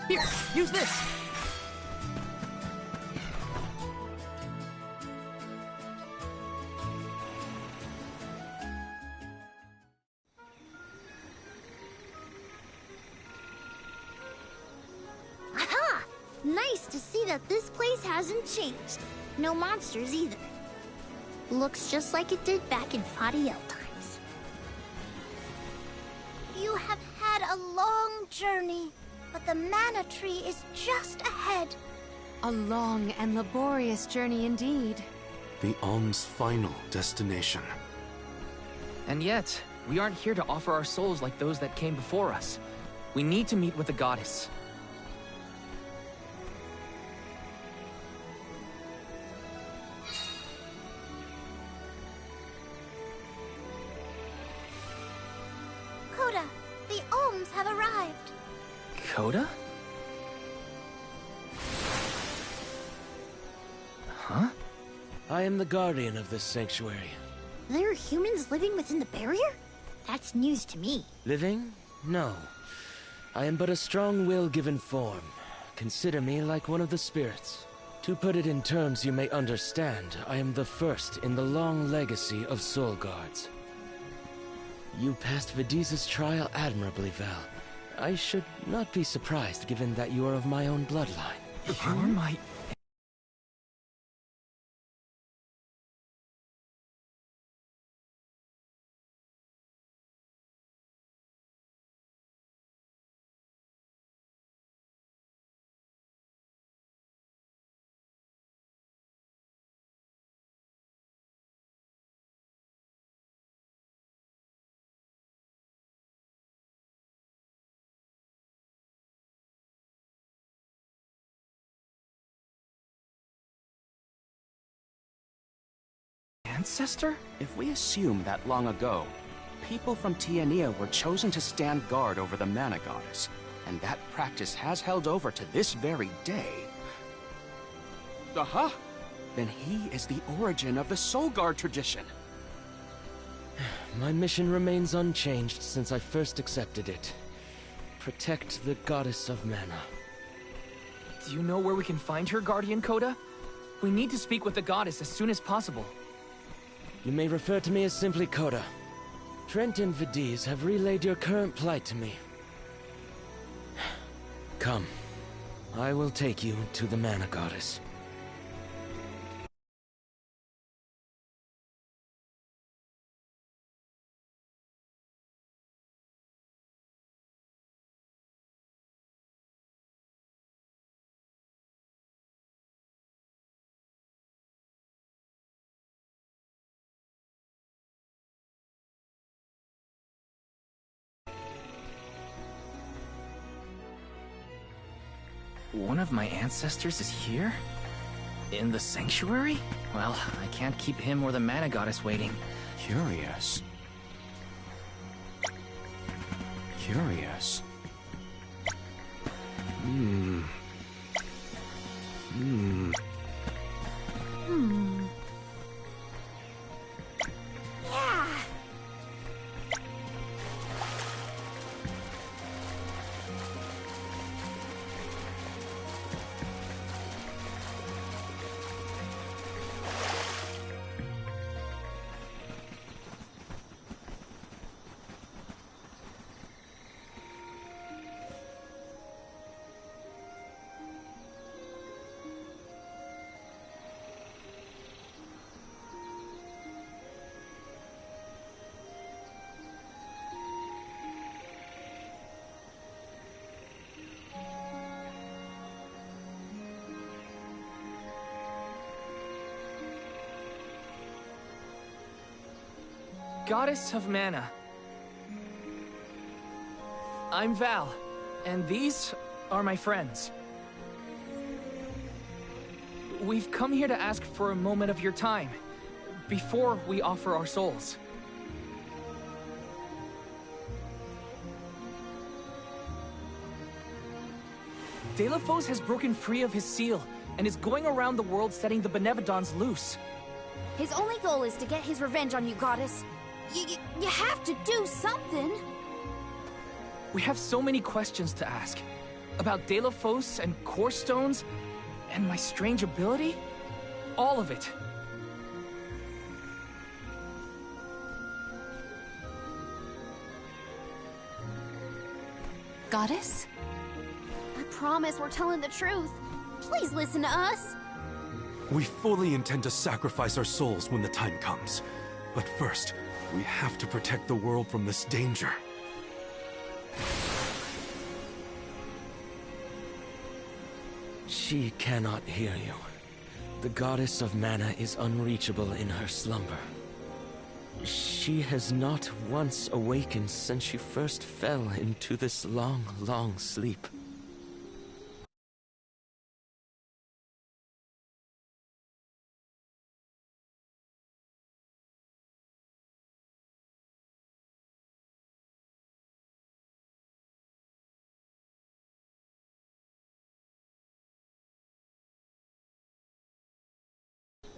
Here, use this! Aha! Nice to see that this place hasn't changed. No monsters either. Looks just like it did back in Fadiel times. You have had a long journey, but the mana tree is just ahead. A long and laborious journey indeed. The Alm's final destination. And yet, we aren't here to offer our souls like those that came before us. We need to meet with the goddess. Coda, the Alms have arrived. Coda? Huh? I am the guardian of this sanctuary. There are humans living within the barrier? That's news to me. Living? No. I am but a strong will given form. Consider me like one of the spirits. To put it in terms you may understand, I am the first in the long legacy of soul guards. You passed Vidiza's trial admirably, Val. I should not be surprised given that you are of my own bloodline. You're my... ancestor? If we assume that long ago, people from Tiania were chosen to stand guard over the Mana Goddess, and that practice has held over to this very day... Aha! Then he is the origin of the Soul Guard tradition. My mission remains unchanged since I first accepted it. Protect the Goddess of Mana. Do you know where we can find her, Guardian Coda? We need to speak with the goddess as soon as possible. You may refer to me as simply Coda. Trent and Vidiz have relayed your current plight to me. Come. I will take you to the Mana Goddess. One of my ancestors is here? In the sanctuary? Well, I can't keep him or the Mana Goddess waiting. Curious. Curious. Yeah! Goddess of Mana. I'm Val, and these are my friends. We've come here to ask for a moment of your time, before we offer our souls. Delafos has broken free of his seal, and is going around the world setting the Benevodons loose. His only goal is to get his revenge on you, Goddess. You have to do something. We have so many questions to ask. About Delafos and Core Stones, and my strange ability. All of it. Goddess? I promise we're telling the truth. Please listen to us. We fully intend to sacrifice our souls when the time comes. But first, we have to protect the world from this danger. She cannot hear you. The goddess of mana is unreachable in her slumber. She has not once awakened since she first fell into this long, long sleep.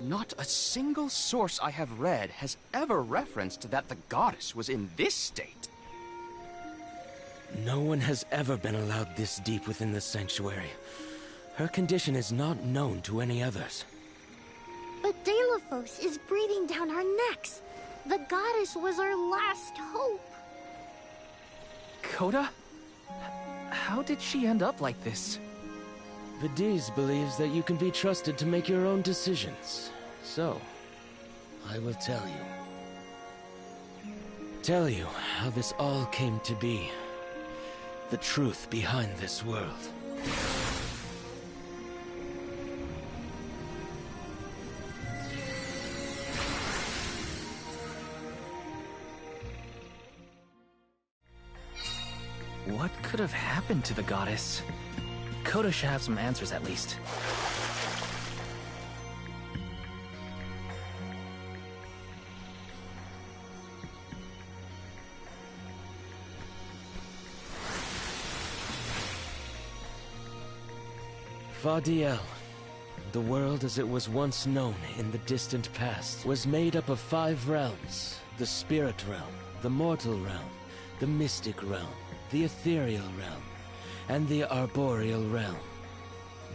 Not a single source I have read has ever referenced that the goddess was in this state. No one has ever been allowed this deep within the sanctuary. Her condition is not known to any others. But Delafos is breathing down our necks. The goddess was our last hope. Coda? How did she end up like this? Vidiz believes that you can be trusted to make your own decisions. So, I will tell you. Tell you how this all came to be. The truth behind this world. What could have happened to the goddess? Coda should have some answers at least. Fadiel, the world as it was once known in the distant past, was made up of 5 realms: the spirit realm, the mortal realm, the mystic realm, the ethereal realm, and the arboreal realm.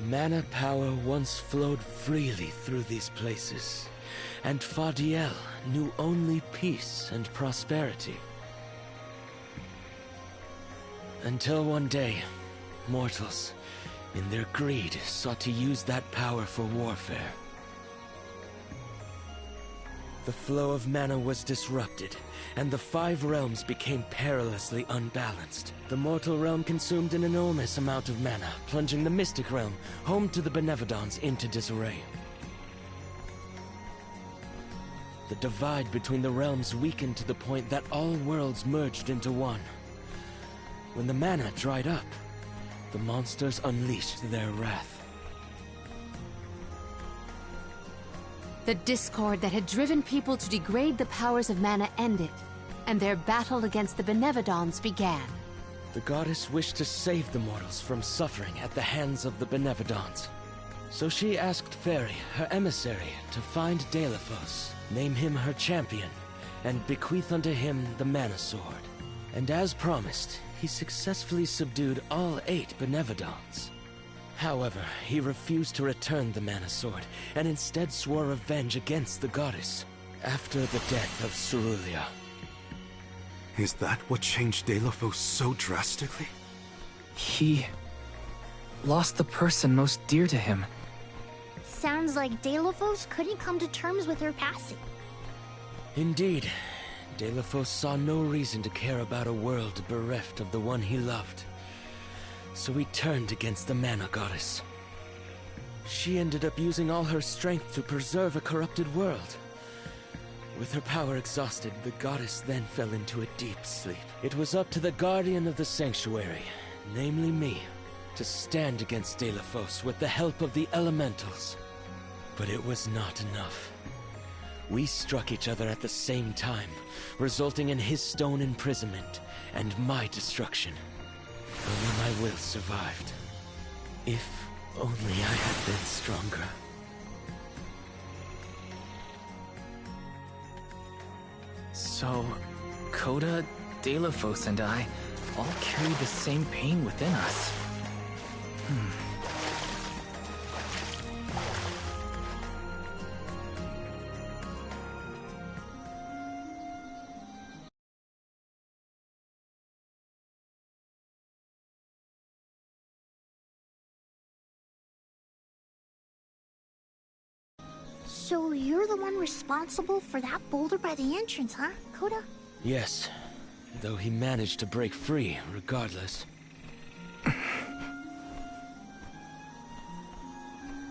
Mana power once flowed freely through these places, and Fadiel knew only peace and prosperity. Until one day, mortals, in their greed, sought to use that power for warfare. The flow of mana was disrupted, and the 5 realms became perilously unbalanced. The mortal realm consumed an enormous amount of mana, plunging the mystic realm, home to the Benevodons, into disarray. The divide between the realms weakened to the point that all worlds merged into one. When the mana dried up, the monsters unleashed their wrath. The discord that had driven people to degrade the powers of mana ended, and their battle against the Benevodons began. The goddess wished to save the mortals from suffering at the hands of the Benevodons. So she asked Fairy, her emissary, to find Delafos, name him her champion, and bequeath unto him the Mana Sword. And as promised, he successfully subdued all 8 Benevodons. However, he refused to return the Mana Sword, and instead swore revenge against the goddess, after the death of Cerulia. Is that what changed Delafos so drastically? He lost the person most dear to him. Sounds like Delafos couldn't come to terms with her passing. Indeed, Delafos saw no reason to care about a world bereft of the one he loved. So he turned against the Mana Goddess. She ended up using all her strength to preserve a corrupted world. With her power exhausted, the goddess then fell into a deep sleep. It was up to the Guardian of the Sanctuary, namely me, to stand against Delafos with the help of the Elementals. But it was not enough. We struck each other at the same time, resulting in his stone imprisonment and my destruction. Only my will survived. If only I had been stronger. So, Coda, Delafos, and I, all carry the same pain within us. So you're the one responsible for that boulder by the entrance, huh, Koda? Yes, though he managed to break free regardless.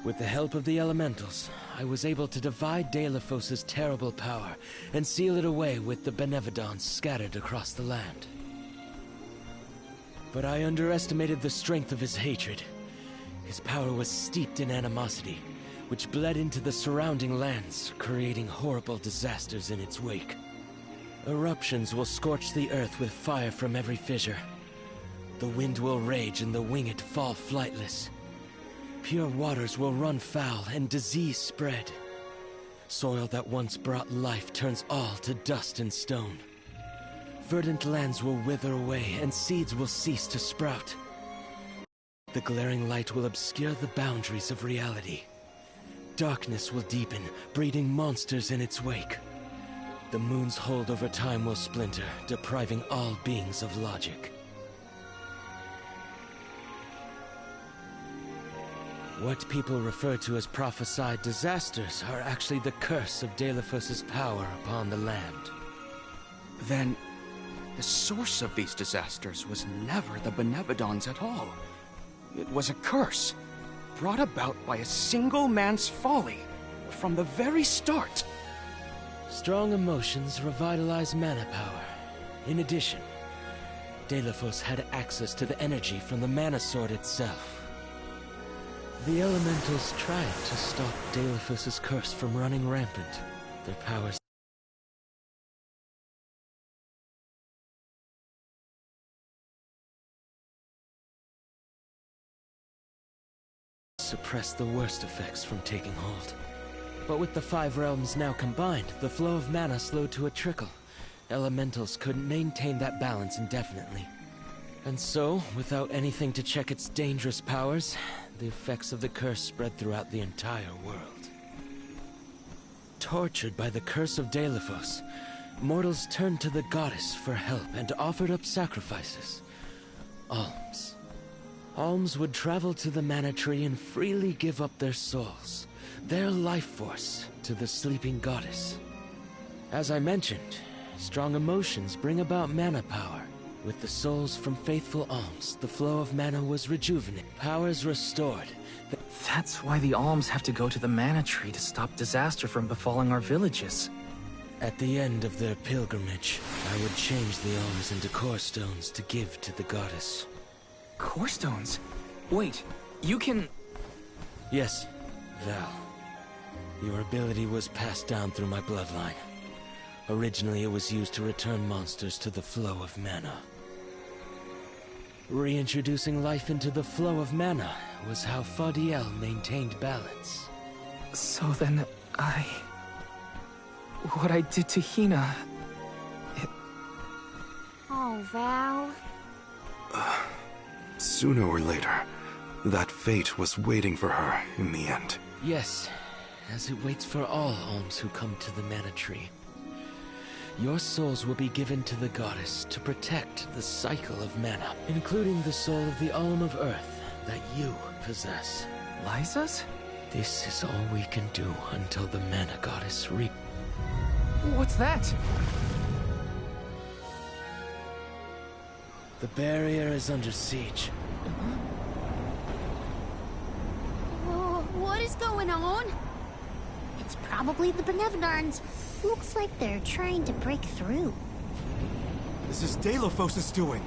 With the help of the elementals, I was able to divide Deilefos' terrible power and seal it away with the Benevodons scattered across the land. But I underestimated the strength of his hatred. His power was steeped in animosity, which bled into the surrounding lands, creating horrible disasters in its wake. Eruptions will scorch the earth with fire from every fissure. The wind will rage and the winged fall flightless. Pure waters will run foul and disease spread. Soil that once brought life turns all to dust and stone. Verdant lands will wither away and seeds will cease to sprout. The glaring light will obscure the boundaries of reality. Darkness will deepen, breeding monsters in its wake. The moon's hold over time will splinter, depriving all beings of logic. What people refer to as prophesied disasters are actually the curse of Deilefos' power upon the land. Then, the source of these disasters was never the Benevodons at all. It was a curse, brought about by a single man's folly, from the very start. Strong emotions revitalize mana power. In addition, Deilefos had access to the energy from the mana sword itself. The elementals tried to stop Deilefos' curse from running rampant. Their powers suppressed the worst effects from taking hold. But with the 5 realms now combined, the flow of mana slowed to a trickle. Elementals couldn't maintain that balance indefinitely. And so, without anything to check its dangerous powers, the effects of the curse spread throughout the entire world. Tortured by the curse of Deilefos, mortals turned to the goddess for help and offered up sacrifices. Alms. Alms would travel to the mana tree and freely give up their souls, their life force, to the sleeping goddess. As I mentioned, strong emotions bring about mana power. With the souls from faithful alms, the flow of mana was rejuvenated, powers restored. That's why the alms have to go to the mana tree to stop disaster from befalling our villages. At the end of their pilgrimage, I would change the alms into core stones to give to the goddess. Core stones? Wait, you can... Yes, Val. Your ability was passed down through my bloodline. Originally, it was used to return monsters to the flow of mana. Reintroducing life into the flow of mana was how Faudiel maintained balance. So then, what I did to Hina... Oh, Val. Sooner or later, that fate was waiting for her in the end. Yes, as it waits for all alms who come to the mana tree. Your souls will be given to the goddess to protect the cycle of mana, including the soul of the Alm of Earth that you possess. Liza's? This is all we can do until the mana goddess What's that? The barrier is under siege. Whoa, what is going on? It's probably the Benevodons. Looks like they're trying to break through. This is Deilefos' doing.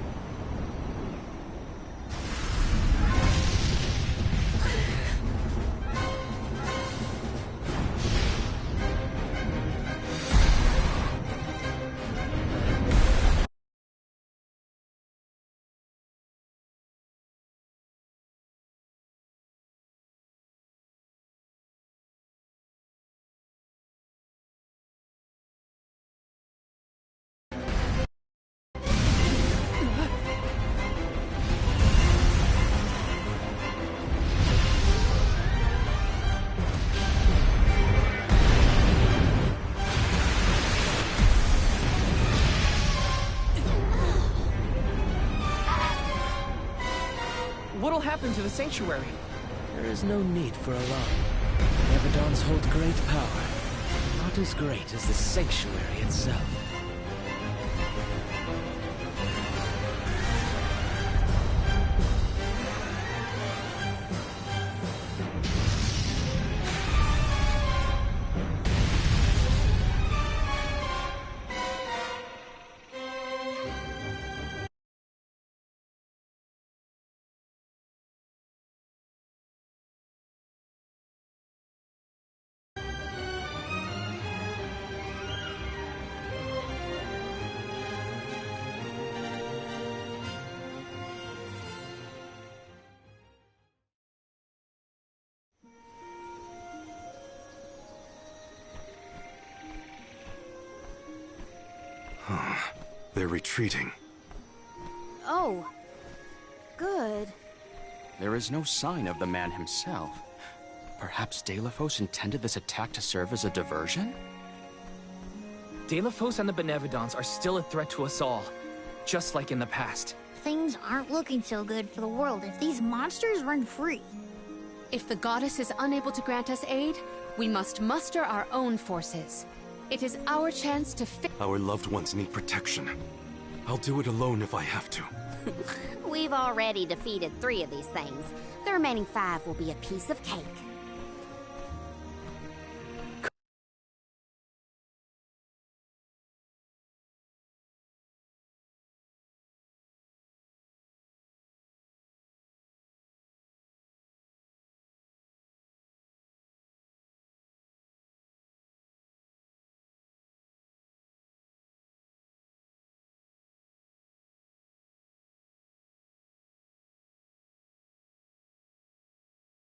What'll happen to the sanctuary? There is no need for alarm. Benevodons hold great power. Not as great as the sanctuary itself. They're retreating. Oh. Good. There is no sign of the man himself. Perhaps Deilephos intended this attack to serve as a diversion? Deilephos and the Benevodons are still a threat to us all, just like in the past. Things aren't looking so good for the world if these monsters run free. If the goddess is unable to grant us aid, we must muster our own forces. It is our chance to Our loved ones need protection. I'll do it alone if I have to. We've already defeated 3 of these things. The remaining 5 will be a piece of cake.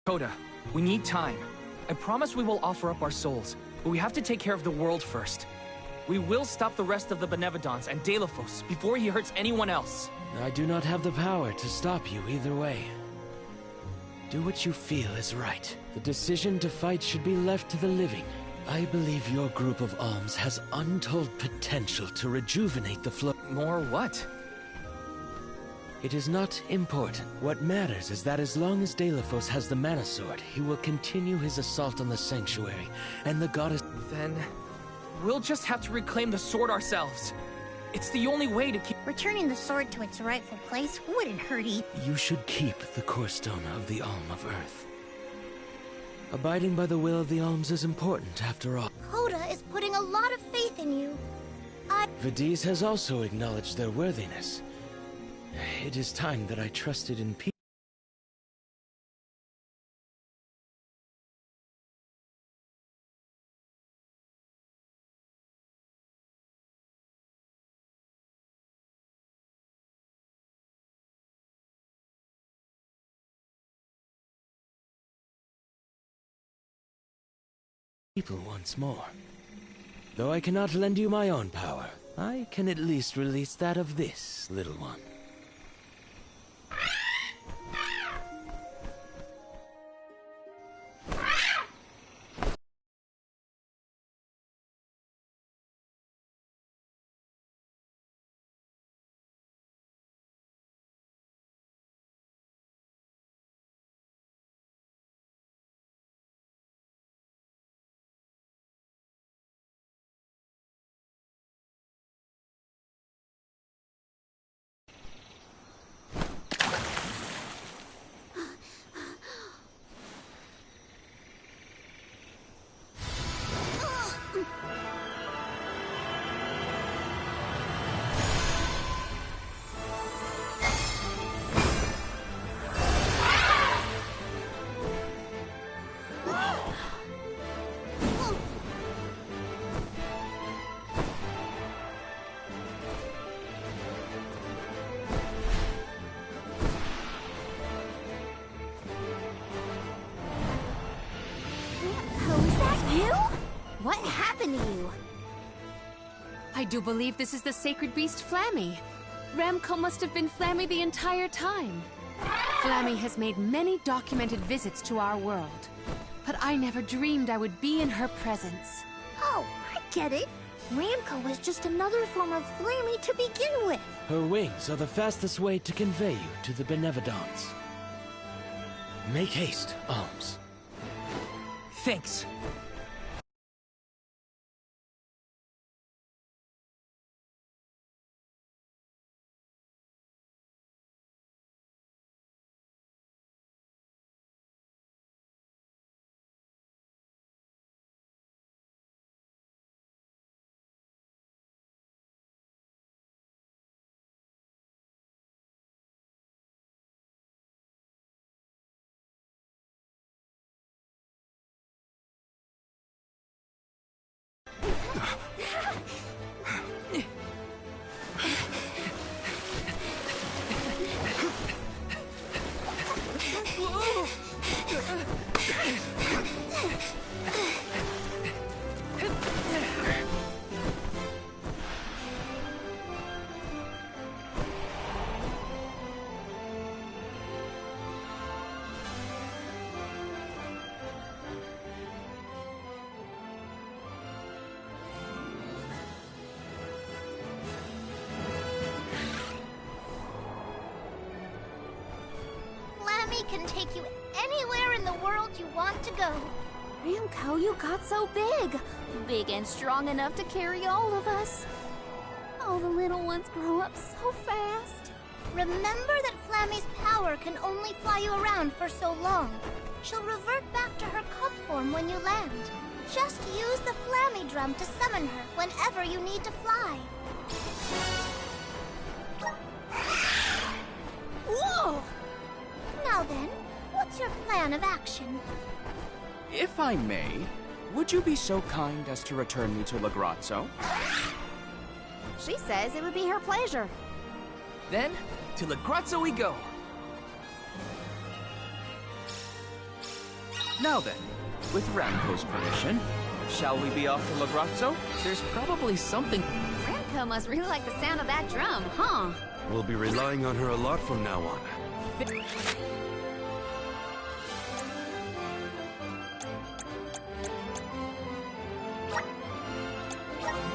Coda, we need time. I promise we will offer up our souls, but we have to take care of the world first. We will stop the rest of the Benevodons and Deilephos before he hurts anyone else. I do not have the power to stop you either way. Do what you feel is right. The decision to fight should be left to the living. I believe your group of alms has untold potential to rejuvenate the flow. More what? It is not important. What matters is that as long as Deilephos has the Mana Sword, he will continue his assault on the Sanctuary, and the goddess— Then we'll just have to reclaim the sword ourselves. It's the only way to keep— Returning the sword to its rightful place wouldn't hurt either. You should keep the core stone of the Alm of Earth. Abiding by the will of the Alms is important, after all. Coda is putting a lot of faith in you. Vidiz has also acknowledged their worthiness. It is time that I trusted in people. Once more. Though I cannot lend you my own power, I can at least release that of this little one. What happened to you? I do believe this is the sacred beast Flammy. Ramco must have been Flammy the entire time. Flammy has made many documented visits to our world, but I never dreamed I would be in her presence. Oh, I get it. Ramco was just another form of Flammy to begin with. Her wings are the fastest way to convey you to the Benevodons. Make haste, Alms. Thanks. Flammy can take you anywhere in the world you want to go. Ramco, you got so big. Big and strong enough to carry all of us. All the little ones grow up so fast. Remember that Flammy's power can only fly you around for so long. She'll revert back to her cub form when you land. Just use the Flammy drum to summon her whenever you need to fly. Whoa! Now then, what's your plan of action? If I may, would you be so kind as to return me to Lagrazzo? She says it would be her pleasure. Then, to Lagrazzo we go. Now then, with Ramco's permission, shall we be off to Lagrazzo? There's probably something... Ramco must really like the sound of that drum, huh? We'll be relying on her a lot from now on.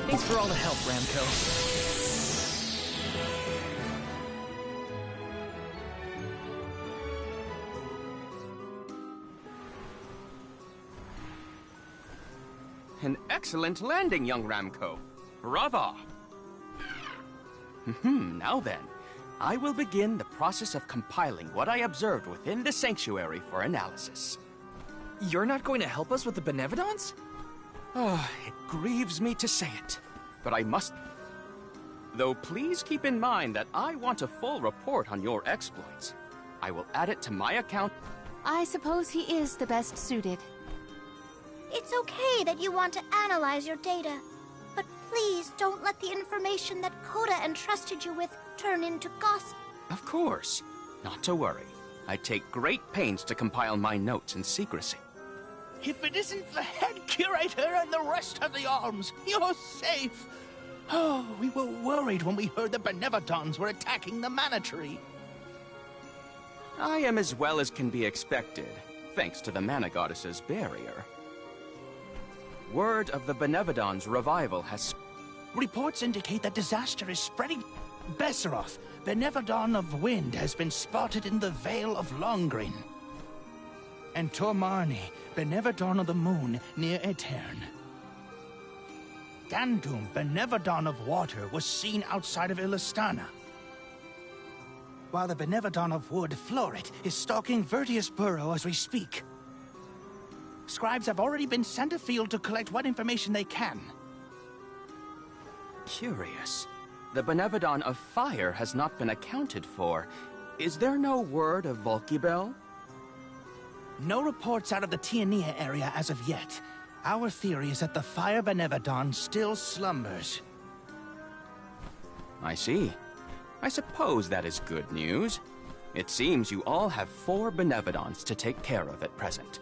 Thanks for all the help, Ramco. An excellent landing, young Ramco. Brava! Now then, I will begin the process of compiling what I observed within the sanctuary for analysis. You're not going to help us with the Benevodons? It grieves me to say it, but I must. Though please keep in mind that I want a full report on your exploits. I will add it to my account. I suppose he is the best suited. It's okay that you want to analyze your data, but please don't let the information that Coda entrusted you with turn into gossip. Of course. Not to worry. I take great pains to compile my notes in secrecy. If it isn't the head curator and the rest of the Alms, you're safe. Oh, we were worried when we heard the Benevodons were attacking the Mana Tree. I am as well as can be expected, thanks to the Mana Goddess's barrier. Word of the Benevodons' revival has... Reports indicate that disaster is spreading. Besseroth, Benevodon of Wind, has been spotted in the Vale of Longrin. And Tormarni, Benevodon of the Moon, near Aetern. Gandum, Benevodon of Water, was seen outside of Illistana. While the Benevodon of Wood, Florit, is stalking Vertius Burrow as we speak. Scribes have already been sent afield to collect what information they can. Curious. The Benevodon of Fire has not been accounted for. Is there no word of Volkibel? No reports out of the Tiania area as of yet. Our theory is that the Fire Benevodon still slumbers. I see. I suppose that is good news. It seems you all have 4 Benevodons to take care of at present.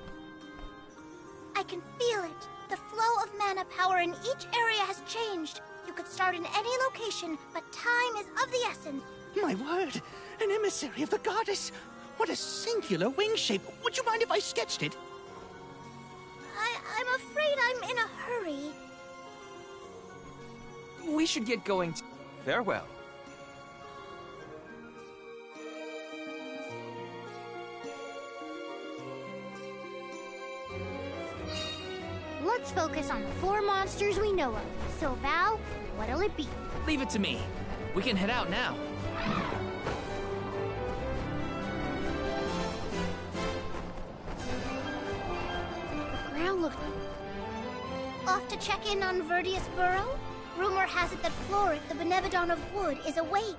I can feel it. The flow of mana power in each area has changed. You could start in any location, but time is of the essence. My word! An emissary of the goddess! What a singular wing shape! Would you mind if I sketched it? I'm afraid I'm in a hurry. We should get going. Farewell. Let's focus on the 4 monsters we know of. So, Val, what'll it be? Leave it to me. We can head out now. The ground looked... Off to check in on Verdius Burrow? Rumor has it that Florid, the Benevodon of Wood, is awake.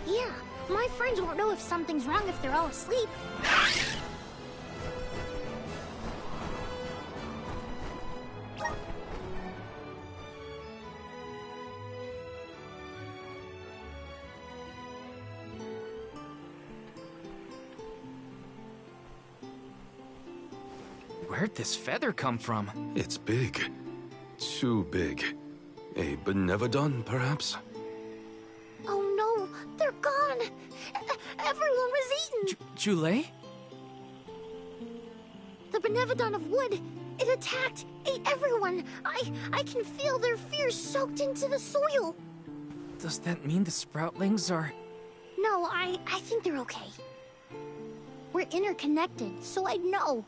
Yeah, my friends won't know if something's wrong if they're all asleep. Where'd this feather come from? It's big. Too big. A Benevodon, perhaps? Oh no, they're gone! Everyone was eaten! Jule? The Benevodon of Wood, it attacked, ate everyone! I can feel their fear soaked into the soil! Does that mean the Sproutlings are... No, I think they're okay. We're interconnected, so I'd know.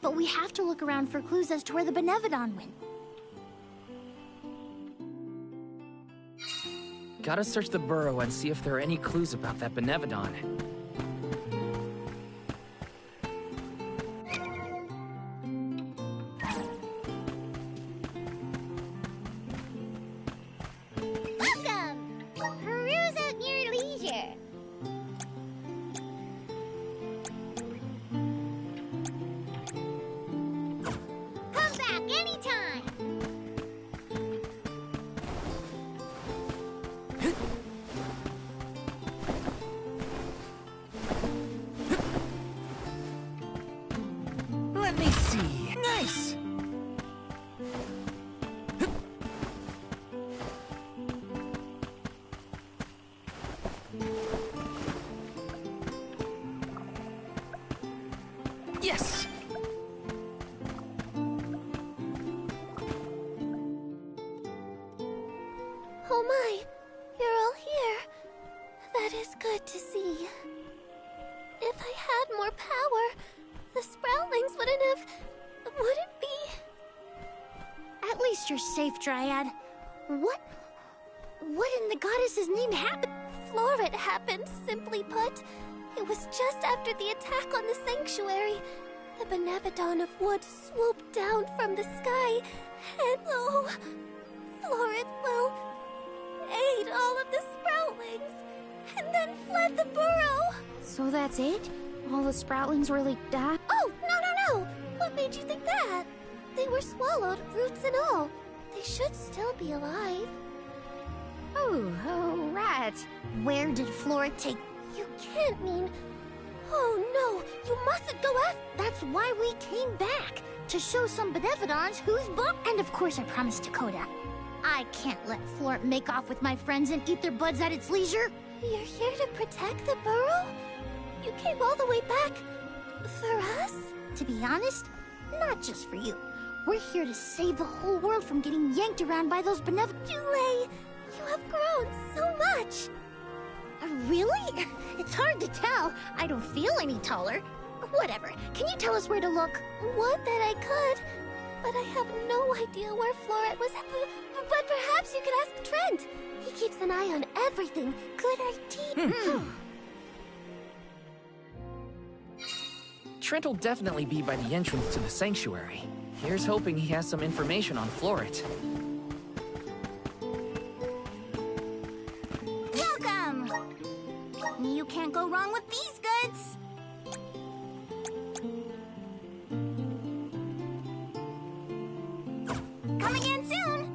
But we have to look around for clues as to where the Benevodon went. Gotta search the burrow and see if there are any clues about that Benevodon. Welcome! Peruse at your leisure. Come back anytime! Let me see. Nice! Yes! Oh my, you're all here. That is good to see. If I had more power, the Sproutlings wouldn't have... wouldn't be... At least you're safe, Dryad. What in the goddess's name happened? Florid happened, simply put. It was just after the attack on the sanctuary. The Benevodon of Wood swooped down from the sky, and oh, Florid, well, ate all of the Sproutlings, and then fled the burrow. So that's it? All the Sproutlings really died? Oh, no! What made you think that? They were swallowed, roots and all. They should still be alive. Oh, right. Where did Florid take... You can't mean... Oh no, you mustn't go after... That's why we came back. To show some Benevodons who's book. And of course I promised Dakota. I can't let Florid make off with my friends and eat their buds at its leisure. You're here to protect the burrow? You came all the way back... for us? To be honest, not just for you. We're here to save the whole world from getting yanked around by those benevolent... Jule, you have grown so much! Really? It's hard to tell. I don't feel any taller. Whatever. Can you tell us where to look? Would that I could, but I have no idea where Florid was... But perhaps you could ask Trent. He keeps an eye on everything. Good idea. Trent will definitely be by the entrance to the sanctuary. Here's hoping he has some information on Florid. Welcome! You can't go wrong with these goods. Come again soon!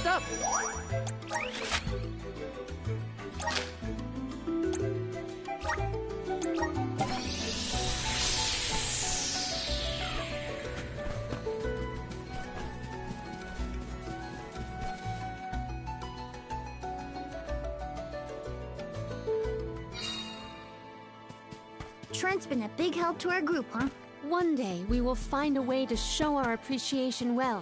Next up! Trent's been a big help to our group, huh? One day, we will find a way to show our appreciation well.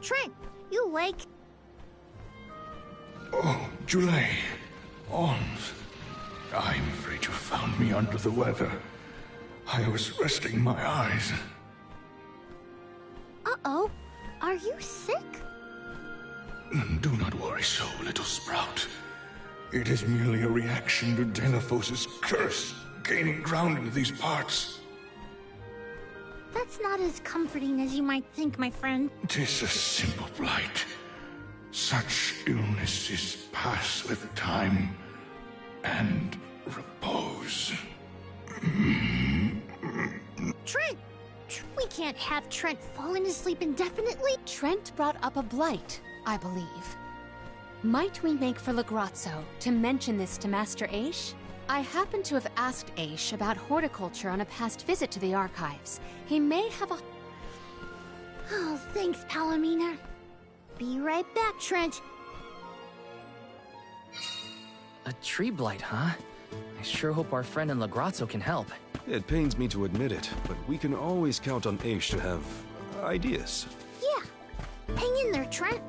Trent, you awake? Oh, Julie. Alms. I'm afraid you found me under the weather. I was resting my eyes. Uh-oh. Are you sick? Do not worry so, little sprout. It is merely a reaction to Delaphos' curse gaining ground in these parts. That's not as comforting as you might think, my friend. 'Tis a simple blight. Such illnesses pass with time and repose. Trent! We can't have Trent falling asleep indefinitely. Trent brought up a blight, I believe. Might we make for Legrazzo to mention this to Master Aish? I happen to have asked Aish about horticulture on a past visit to the archives. He may have a... Oh, thanks, Palomina. Be right back, Trent. A tree blight, huh? I sure hope our friend in Legrazzo can help. It pains me to admit it, but we can always count on Aish to have ideas. Yeah. Hang in there, Trent.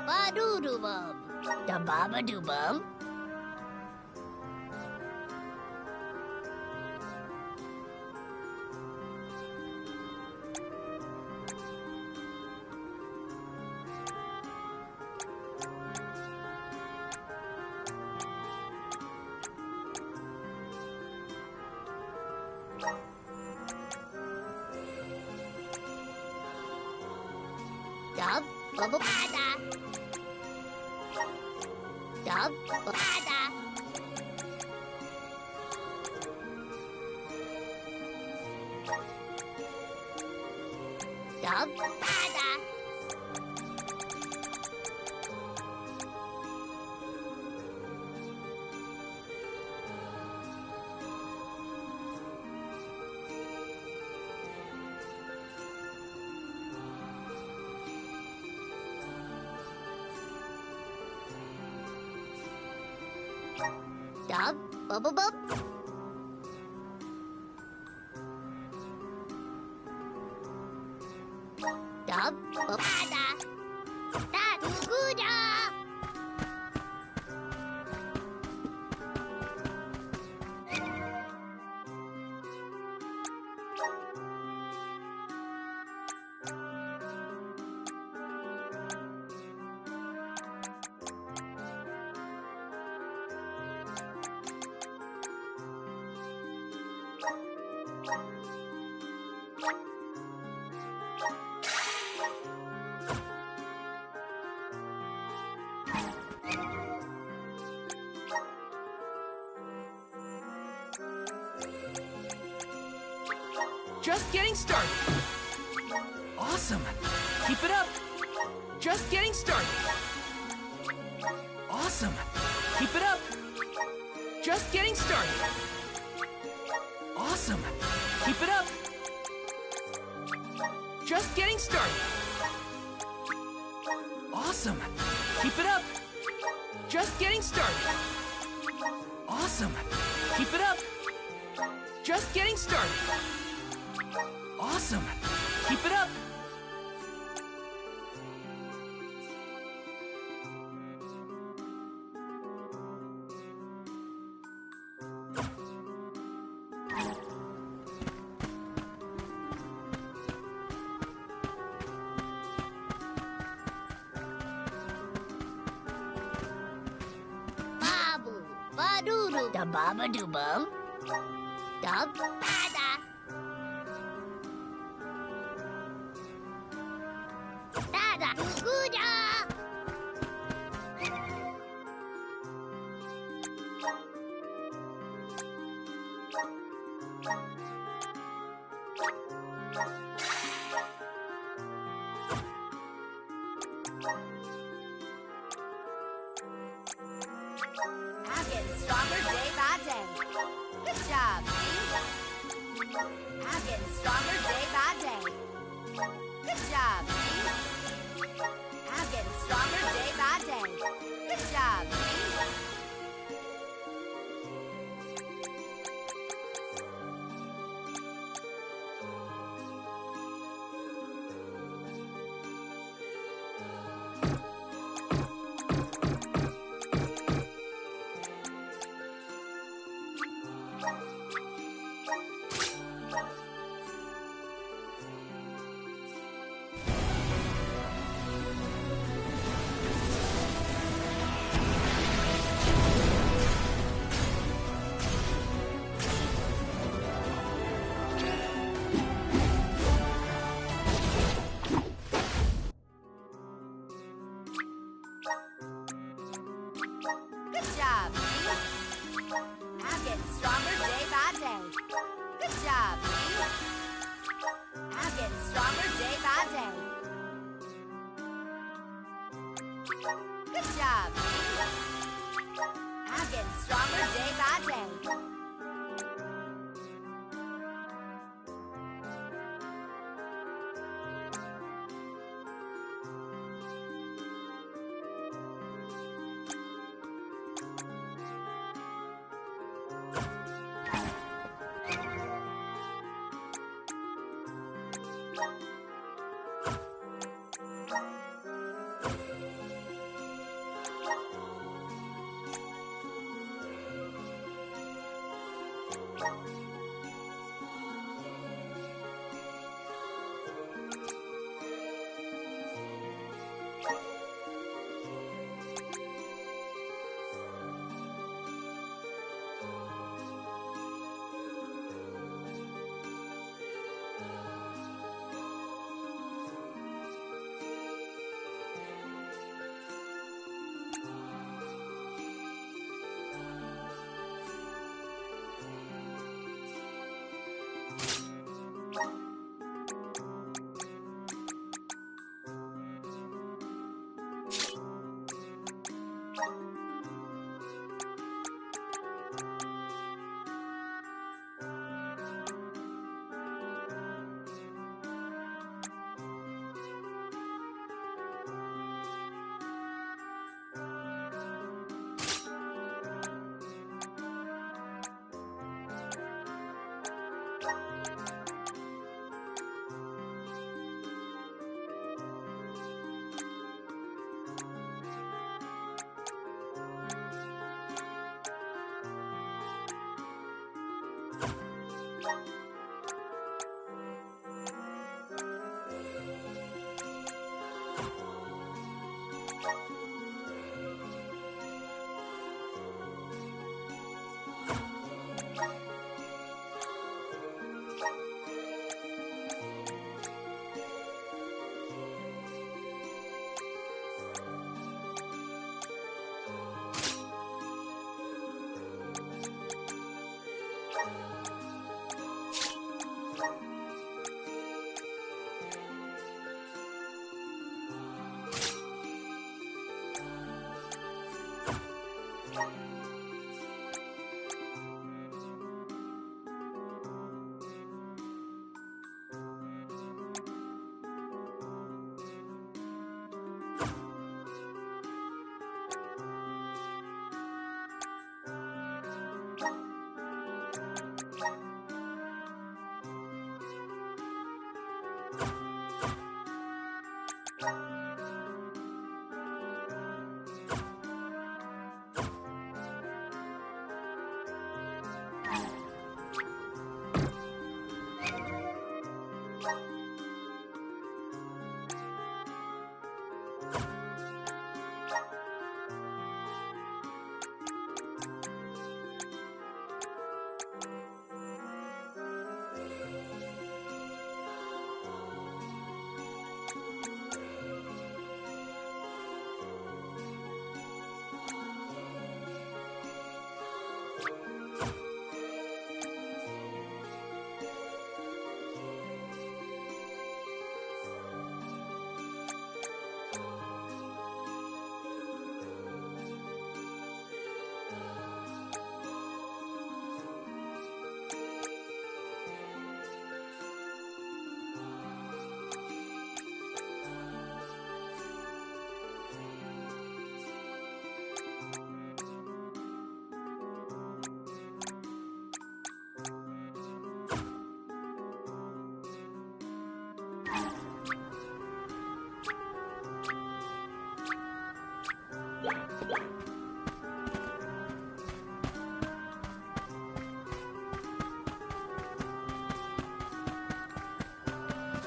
Ba-doo-doo-bub. Da baba-doo-bub. Dub, bubble bada. Dub, bada. Dub, bada. Dub, bubble bub. Dub, bada. Da, guda. Just getting started. Awesome. Keep it up. Just getting started. Awesome. Keep it up. Just getting started. Awesome. Keep it up. Just getting started. Awesome. Keep it up. Just getting started. Awesome. Keep it up. Just getting started. Awesome. Keep it up. Babu, baduru, da baba do bum. Dub, bada. Dada, guda. I'm getting stronger day by day. Good job, me. I'm getting stronger day by day. Good job, me. I'm getting stronger day by day. Good job, me. Good job, me. I'm getting stronger day by day. Good job, me. I'm getting stronger day by day. Good job, me. I'm getting stronger day by day.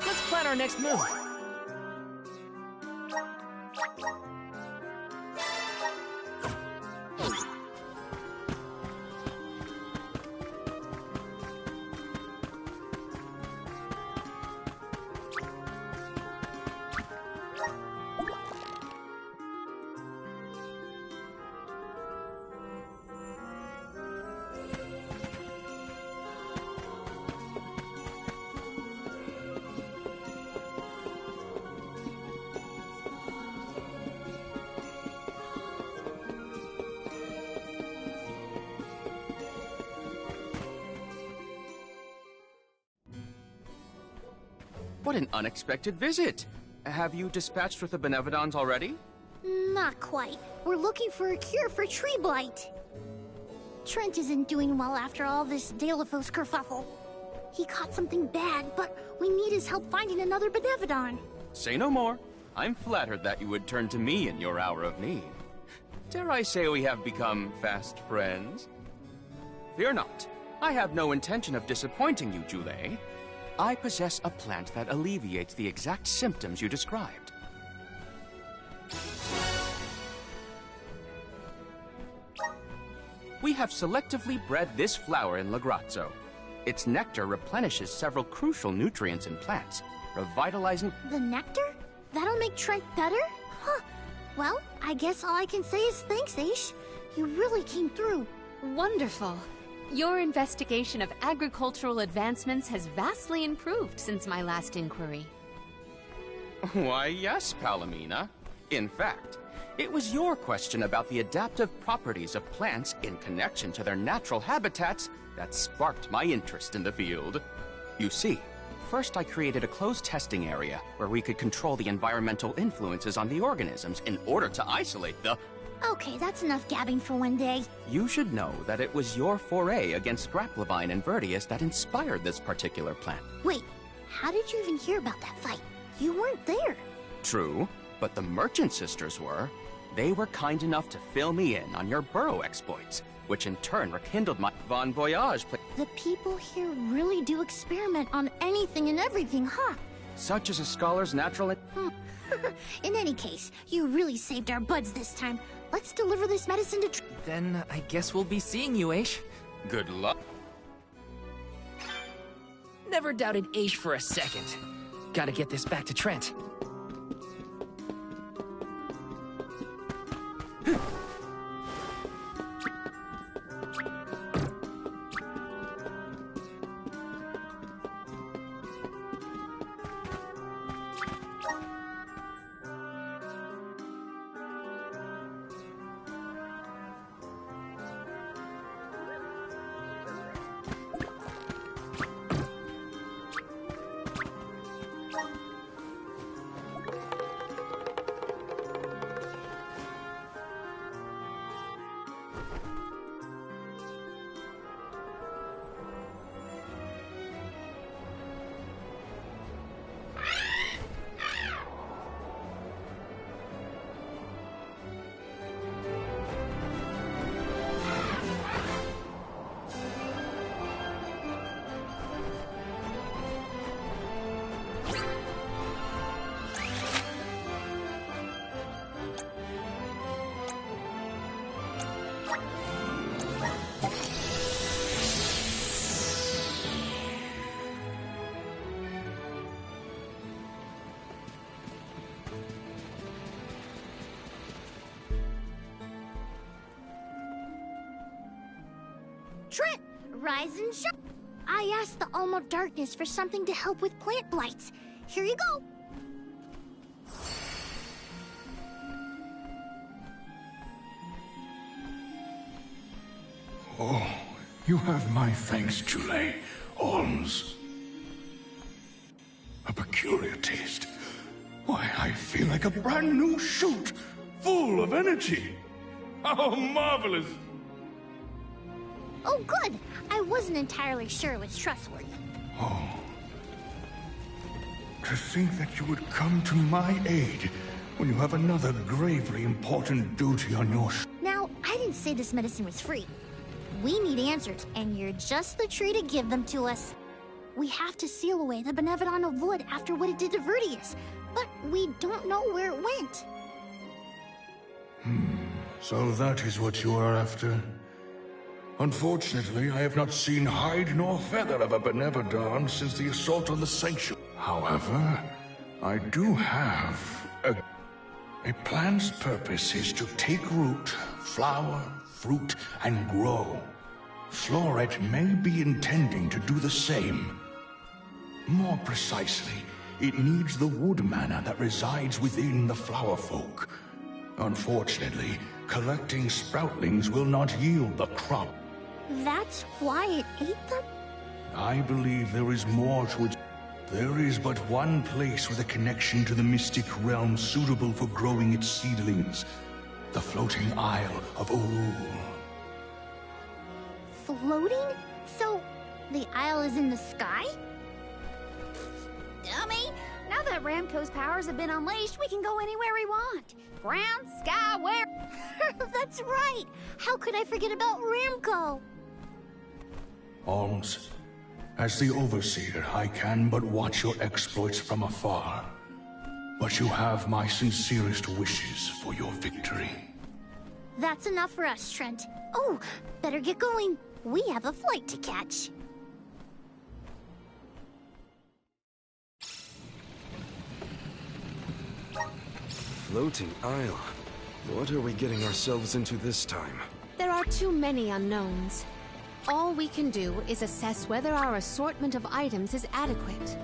Let's plan our next move. What an unexpected visit! Have you dispatched with the Benevodons already? Not quite. We're looking for a cure for tree blight. Trent isn't doing well after all this Dalephos kerfuffle. He caught something bad, but we need his help finding another Benevodon. Say no more. I'm flattered that you would turn to me in your hour of need. Dare I say we have become fast friends? Fear not. I have no intention of disappointing you, Jule. I possess a plant that alleviates the exact symptoms you described. We have selectively bred this flower in Lagrazzo. Its nectar replenishes several crucial nutrients in plants, revitalizing... The nectar? That'll make Trent better? Huh. Well, I guess all I can say is thanks, Aish. You really came through. Wonderful. Your investigation of agricultural advancements has vastly improved since my last inquiry. Why, yes, Palomina. In fact, it was your question about the adaptive properties of plants in connection to their natural habitats that sparked my interest in the field. You see, first I created a closed testing area where we could control the environmental influences on the organisms in order to isolate the... Okay, that's enough gabbing for one day. You should know that it was your foray against Grapplevine and Vertius that inspired this particular plant. Wait, how did you even hear about that fight? You weren't there. True, but the Merchant Sisters were. They were kind enough to fill me in on your burrow exploits, which in turn rekindled my Bon Voyage play. The people here really do experiment on anything and everything, huh? Such as a scholar's natural... In any case, you really saved our buds this time. Let's deliver this medicine to Then I guess we'll be seeing you, Aish. Good luck. Never doubted Aish for a second. Gotta get this back to Trent. Trent, rise and shine. I asked the Alm of Darkness for something to help with plant blights. Here you go. Oh, you have my thanks, Jule. Alms. A peculiar taste. Why, I feel like a brand new shoot, full of energy. How marvelous! Oh, good. I wasn't entirely sure it was trustworthy. Oh. To think that you would come to my aid when you have another gravely important duty on your Now, I didn't say this medicine was free. We need answers, and you're just the tree to give them to us. We have to seal away the Benevodon of Wood after what it did to Vertius, but we don't know where it went. So that is what you are after? Unfortunately, I have not seen hide nor feather of a Benevodon since the assault on the Sanctuary. However, I do have a plant's purpose is to take root, flower, fruit, and grow. Floret may be intending to do the same. More precisely, it needs the wood mana that resides within the flower folk. Unfortunately, collecting sproutlings will not yield the crop. That's why it ate them? I believe there is more to it. There is but one place with a connection to the mystic realm suitable for growing its seedlings. The floating Isle of Orul. Floating? So, the isle is in the sky? Dummy! Now that Ramco's powers have been unleashed, we can go anywhere we want. Ground, sky, where... That's right! How could I forget about Ramco? Alms, as the Overseer, I can but watch your exploits from afar. But you have my sincerest wishes for your victory. That's enough for us, Trent. Oh, better get going. We have a flight to catch. Floating Isle. What are we getting ourselves into this time? There are too many unknowns. All we can do is assess whether our assortment of items is adequate.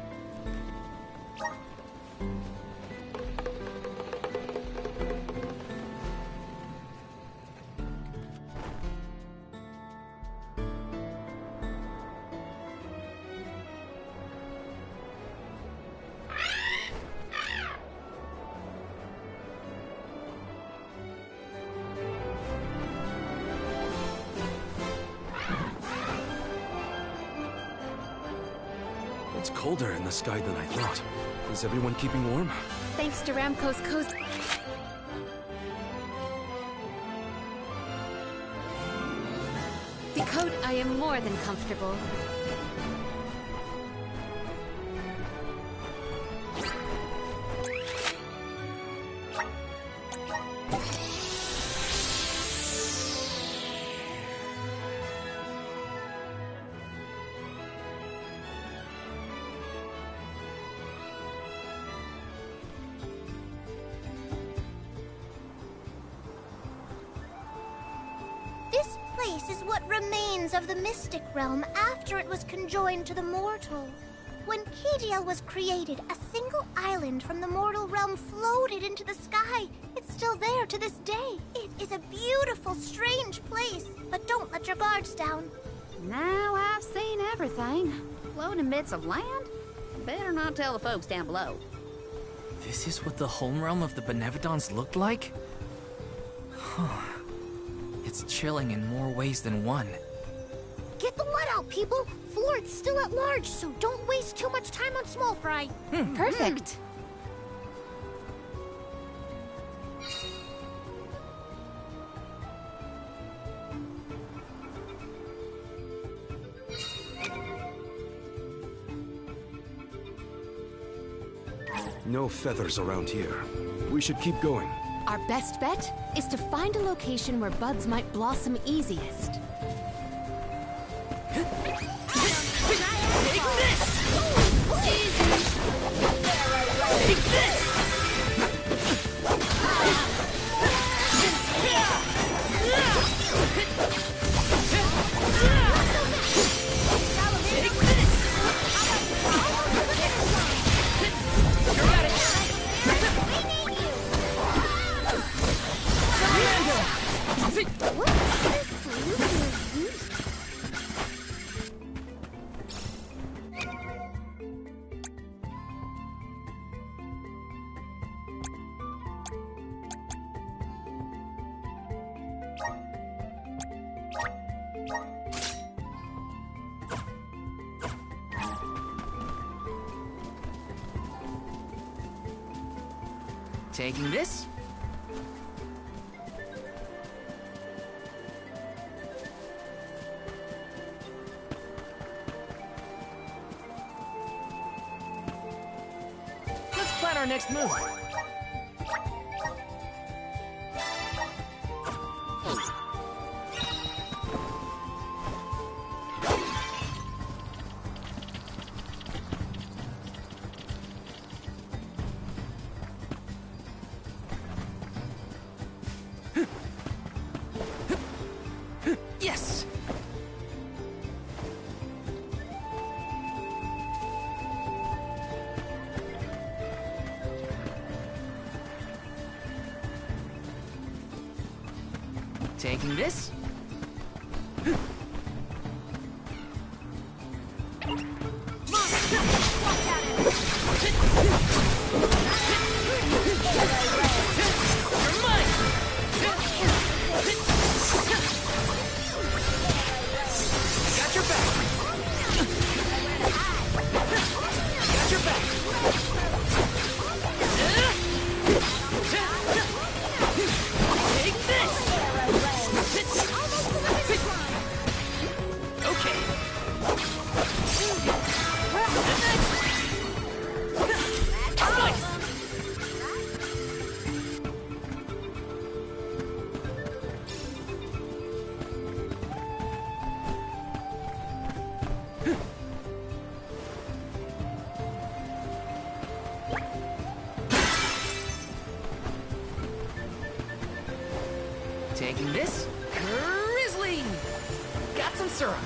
It's colder in the sky than I thought. Is everyone keeping warm? Thanks to Ramco's coast... Decode, I am more than comfortable. This place is what remains of the mystic realm after it was conjoined to the mortal. When Kadiel was created, a single island from the mortal realm floated into the sky. It's still there to this day. It is a beautiful, strange place, but don't let your guards down. Now I've seen everything. Floating bits of land? Better not tell the folks down below. This is what the home realm of the Benevodons looked like? Huh. It's chilling in more ways than one. Get the let out, people! Floret's still at large, so don't waste too much time on small fry. Perfect. No feathers around here. We should keep going. Our best bet is to find a location where buds might blossom easiest. What is this flute you're using? Taking this? Let's plan our next move. Yes! Taking this? You're mine! Got your back! Got your back! Take this! Okay. Nice! Taking this? Grizzly! Got some syrup.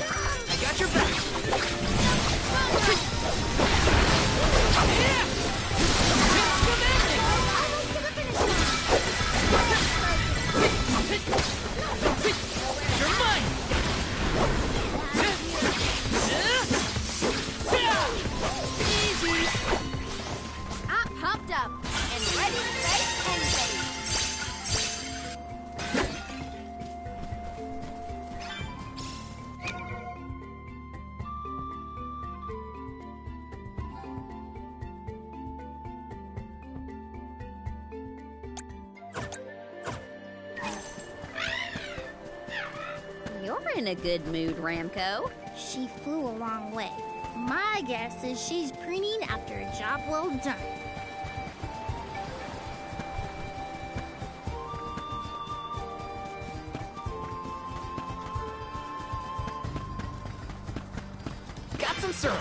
I got your back. Yeah! You're mine! Easy! I'm pumped up and ready to face anything. You're in a good mood, Ramco. She flew a long way. My guess is she's preening after a job well done. Got some syrup.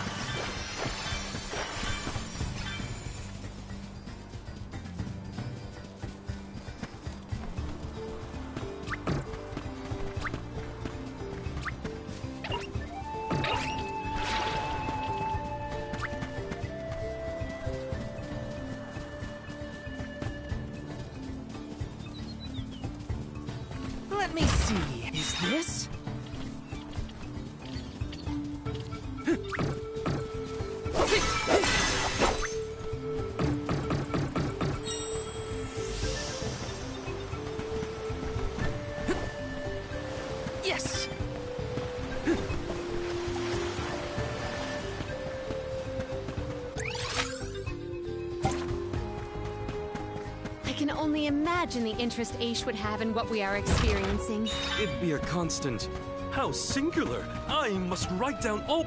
Let me see. Is this? Yes! I can only imagine the interest Aish would have in what we are experiencing. It'd be a constant. How singular! I must write down all.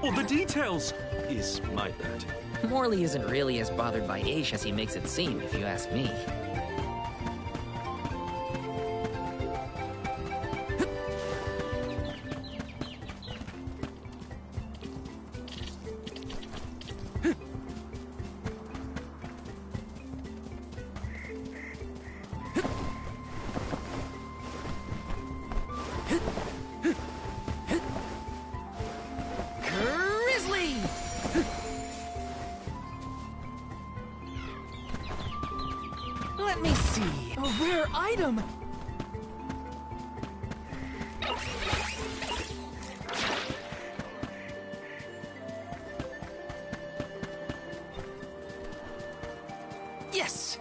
double the details, is my bet. Morley isn't really as bothered by Aish as he makes it seem, if you ask me. Grizzly! Let me see. A rare item! Yes!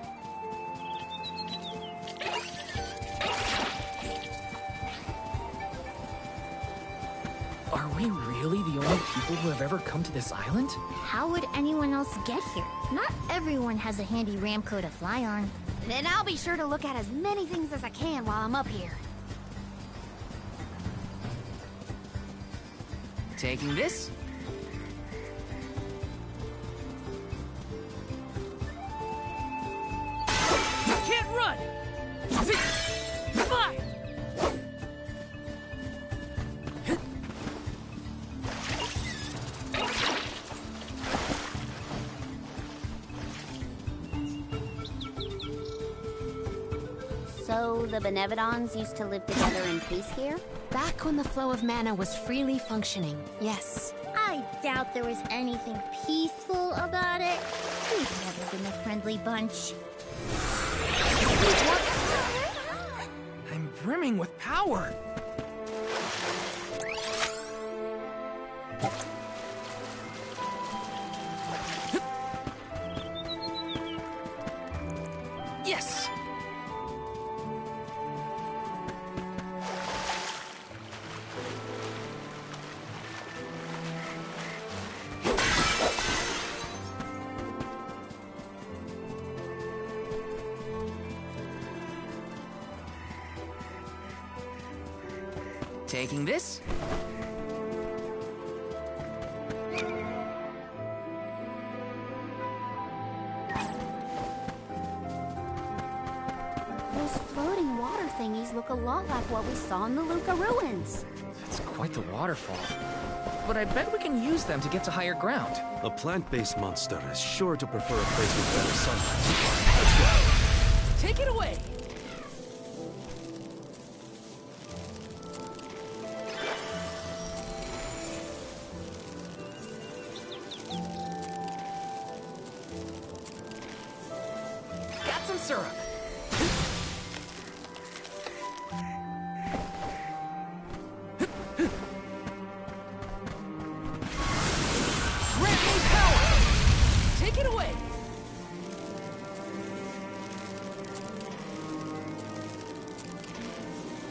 Are we really the only people who have ever come to this island? How would anyone else get here? Not everyone has a handy Ramco to fly on. Then I'll be sure to look at as many things as I can while I'm up here. Taking this? Can't run! Fly! So the Benevodons used to live together in peace here? Back when the flow of mana was freely functioning, yes. I doubt there was anything peaceful about it. We've never been a friendly bunch. I'm brimming with power! Yes! Taking this? Those floating water thingies look a lot like what we saw in the Luca ruins. That's quite the waterfall. But I bet we can use them to get to higher ground. A plant-based monster is sure to prefer a place with better sunlight. Let's go. Take it away! Got some syrup. Grant me power! Take it away!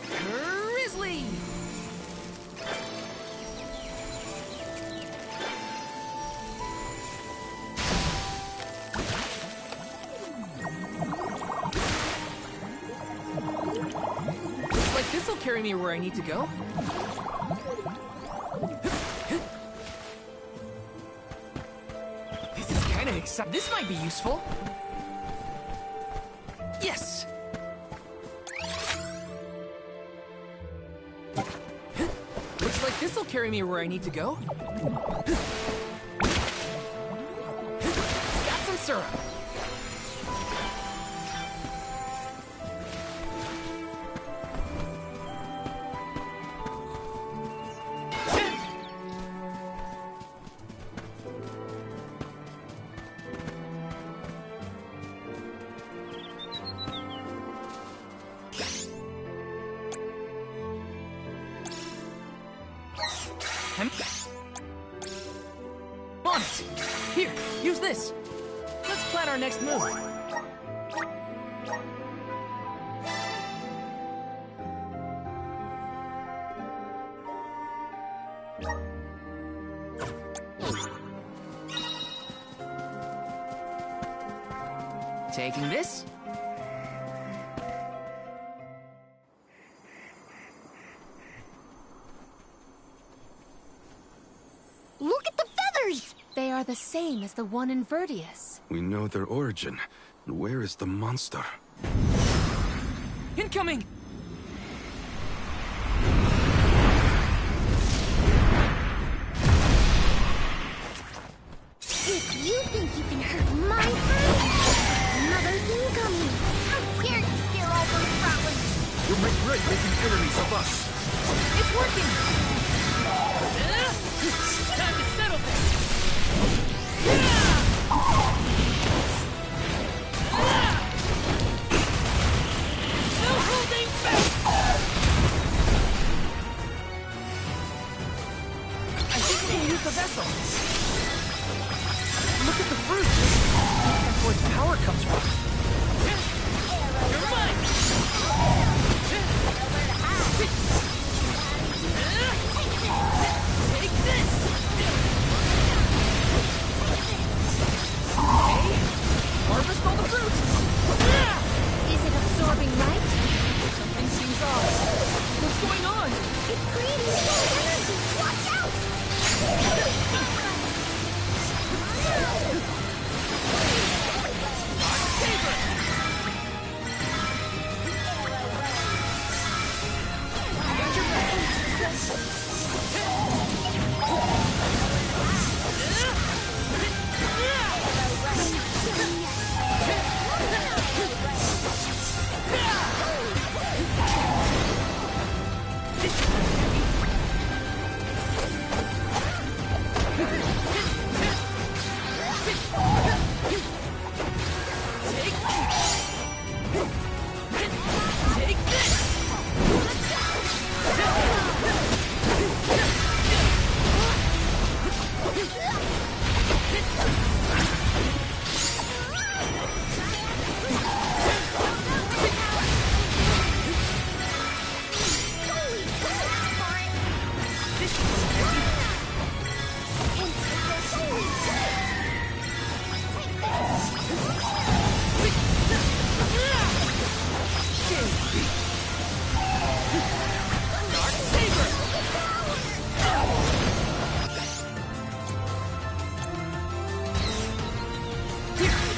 Grizzly! Looks like this'll carry me where I need to go. This is kind of exciting. This might be useful. Yes! Looks like this'll carry me where I need to go. Got some syrup. On it! Here, use this! Let's plan our next move. Taking this? Look at are the same as the one in Vertius. We know their origin. Where is the monster? Incoming! If you think you can hurt my friend, Mother's incoming! How dare you scare all those Fratwings! You'll regret making enemies of us! It's working! Time to settle this! No holding back! I think we can use the vessel. Look at the fruit. That's where its power comes from. You're mine! Take this! Okay. Harvest all the fruit! Is it absorbing light? Something seems off. What's going on? It's creating cold energy! Watch out!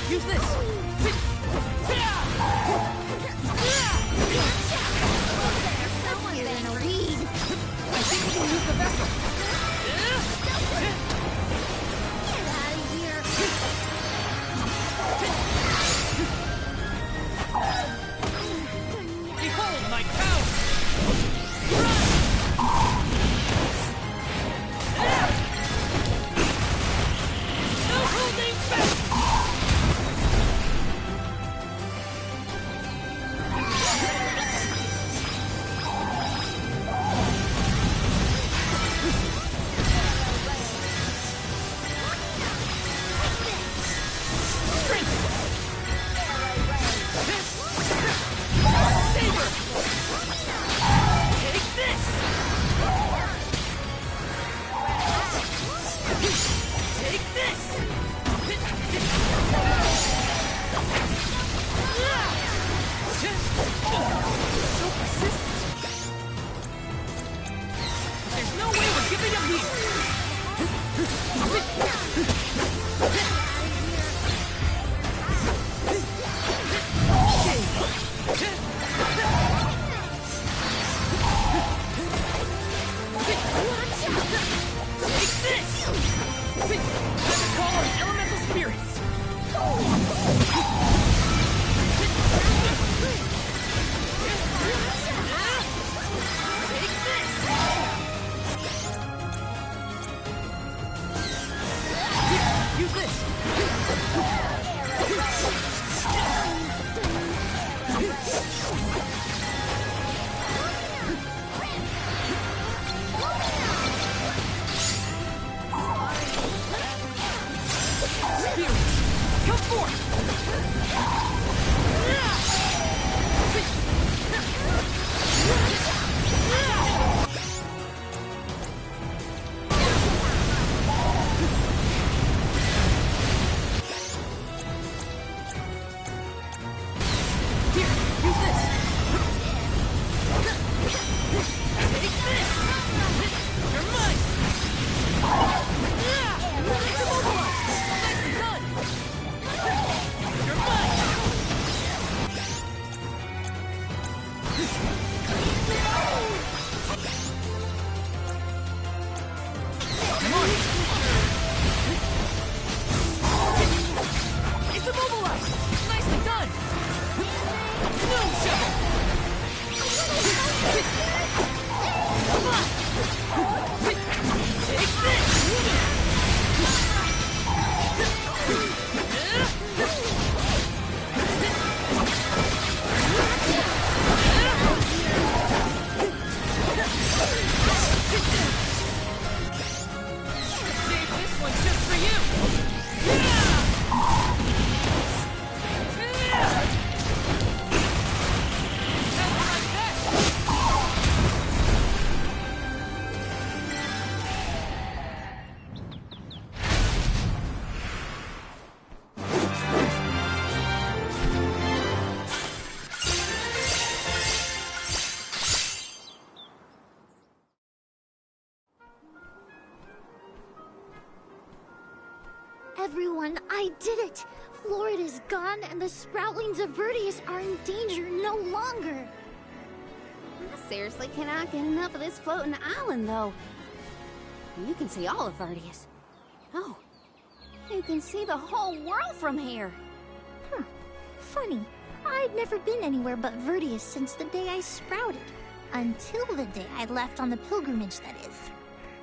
Use this! Someone's in a lead! I think we can use the vessel! Get out of here! Behold my power! No holding back! Saber! Everyone, I did it! Florida's gone, and the Sproutlings of Vertius are in danger no longer! I seriously cannot get enough of this floating island, though. You can see all of Vertius. Oh, you can see the whole world from here. Funny. I'd never been anywhere but Vertius since the day I sprouted. Until the day I left on the pilgrimage, that is.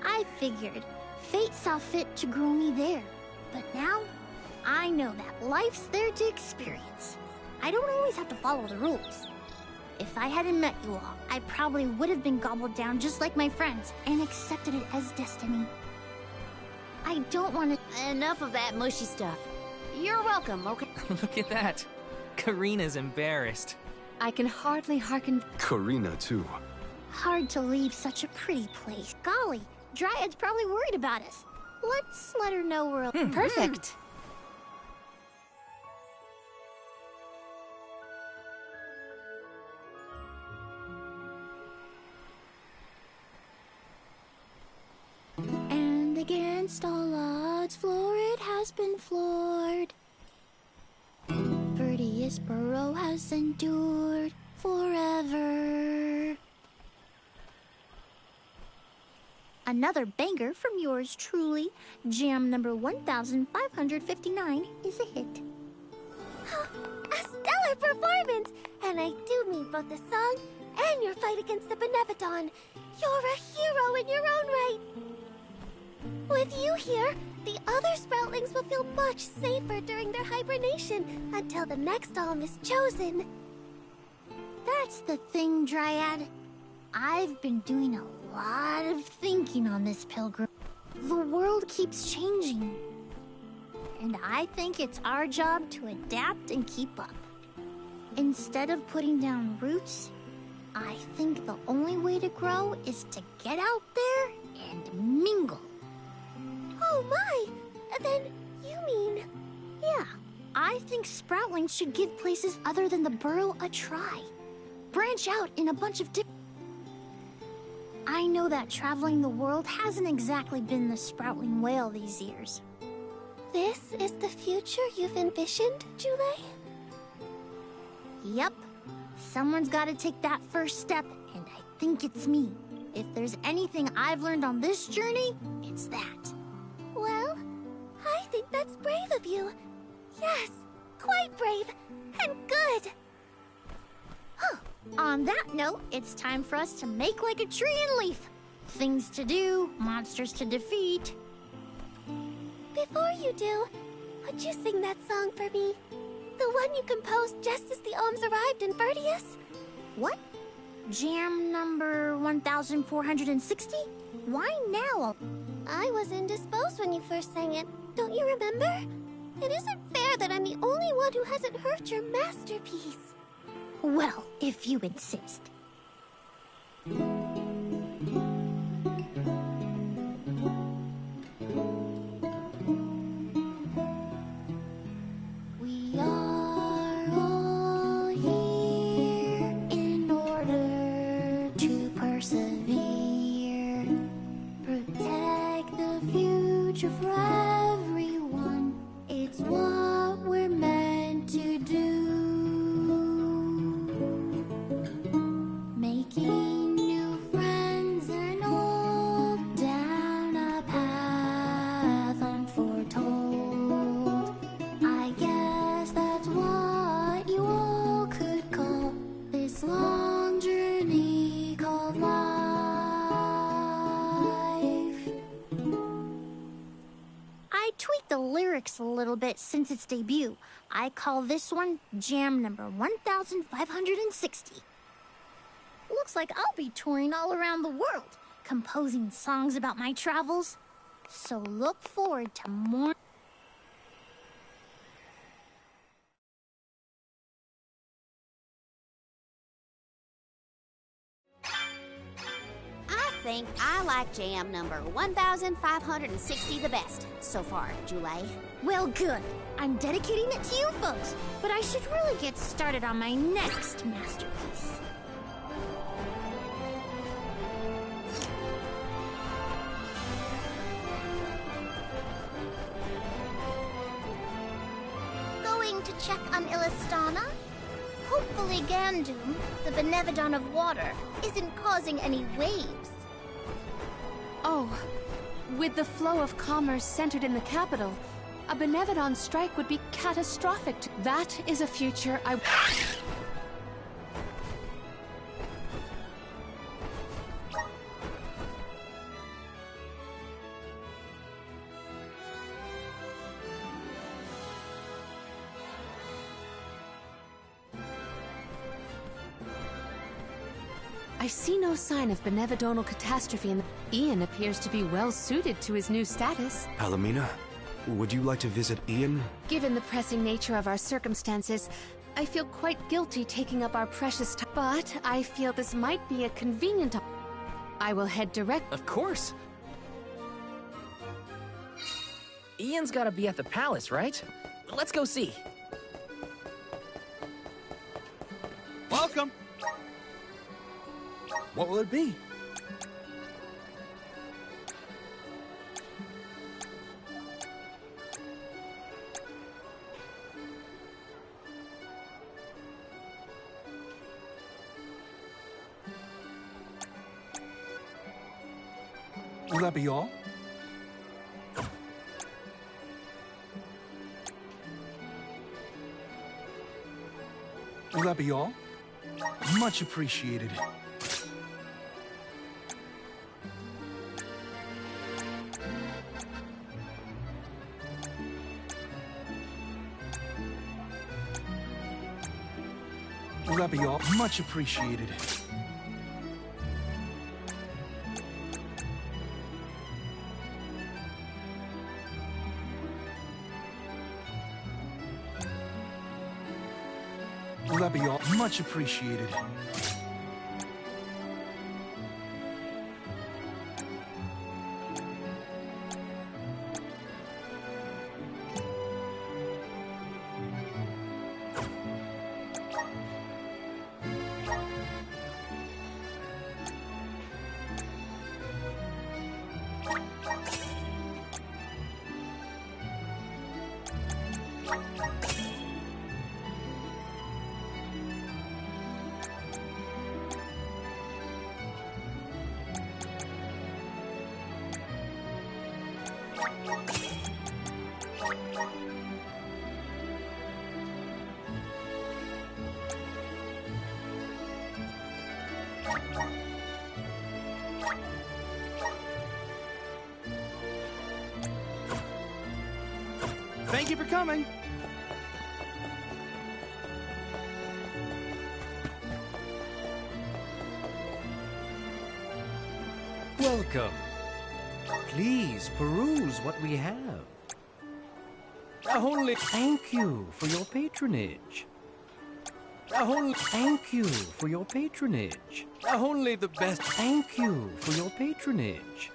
I figured fate saw fit to grow me there. But now, I know that life's there to experience. I don't always have to follow the rules. If I hadn't met you all, I probably would have been gobbled down just like my friends and accepted it as destiny. I don't want to... Enough of that mushy stuff. You're welcome, okay? Look at that. Karina's embarrassed. I can hardly hearken. Karina, too. Hard to leave such a pretty place. Golly, Dryad's probably worried about us. Let's let her know we're... Perfect. And against all odds, Florid has been floored. Vertius Burrow has endured forever. Another banger from yours truly, jam number 1559 is a hit. A stellar performance! And I do mean both the song and your fight against the Benevodon. You're a hero in your own right. With you here, the other Sproutlings will feel much safer during their hibernation until the next alm is chosen. That's the thing, Dryad. I've been doing a lot of thinking on this pilgrim. The world keeps changing. And I think it's our job to adapt and keep up. Instead of putting down roots, I think the only way to grow is to get out there and mingle. Oh my! Then you mean... Yeah, I think Sproutlings should give places other than the burrow a try. Branch out in a bunch of I know that traveling the world hasn't exactly been the Sproutling whale these years. This is the future you've envisioned, Jule? Yep. Someone's gotta take that first step, and I think it's me. If there's anything I've learned on this journey, it's that. Well, I think that's brave of you. Yes, quite brave, and good. On that note, it's time for us to make like a tree and leaf. Things to do, monsters to defeat. Before you do, would you sing that song for me? The one you composed just as the alms arrived in Vertius? What? Jam number 1460? Why now? I was indisposed when you first sang it. Don't you remember? It isn't fair that I'm the only one who hasn't heard your masterpiece. Well, if you insist. We are all here in order to persevere. Protect the future for everyone. It's what we're meant to do. Making new friends and old down a path unforetold. I guess that's what you all could call this long journey called life. I tweaked the lyrics a little bit since its debut. I call this one Jam number 1560. Looks like I'll be touring all around the world, composing songs about my travels. So look forward to more. I think I like jam number 1560 the best so far, Jule. Well, good. I'm dedicating it to you folks, but I should really get started on my next masterpiece. check on Illistana? Hopefully Gandoom, the Benevodon of Water, isn't causing any waves. Oh, with the flow of commerce centered in the capital, a Benevodon strike would be catastrophic. That is a future I... I see no sign of benevodonal catastrophe and Ian appears to be well suited to his new status. Palomina, would you like to visit Ian? Given the pressing nature of our circumstances, I feel quite guilty taking up our precious time. But I feel this might be a convenient... I will head direct... Of course! Ian's gotta be at the palace, right? Let's go see. Welcome! What will it be? Will that be all? Will that be all? Much appreciated. Will that be all? Much appreciated. Will that be all? Much appreciated. Thank you for coming. Welcome. Please peruse what we have. Only thank you for your patronage. Only thank you for your patronage. Only the best. Thank you for your patronage.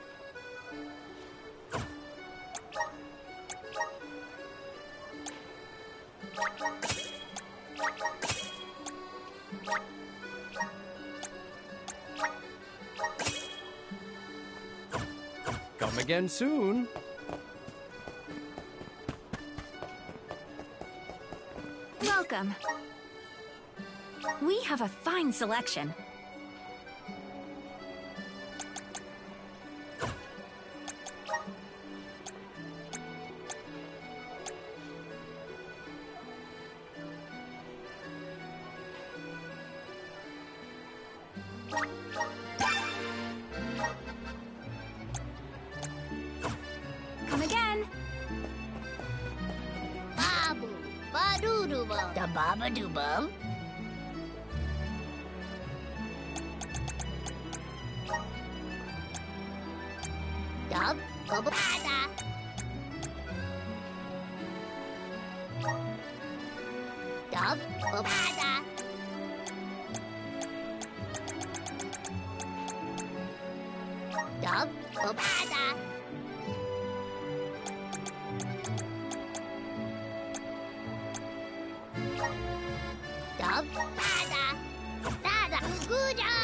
Come again soon. Welcome. We have a fine selection. Come again. Babu, Badoodubum. The Babadoobum. Dub, Babada. Dub, Babada. Dub, Babada. Dub, Bada. Dada, Guja.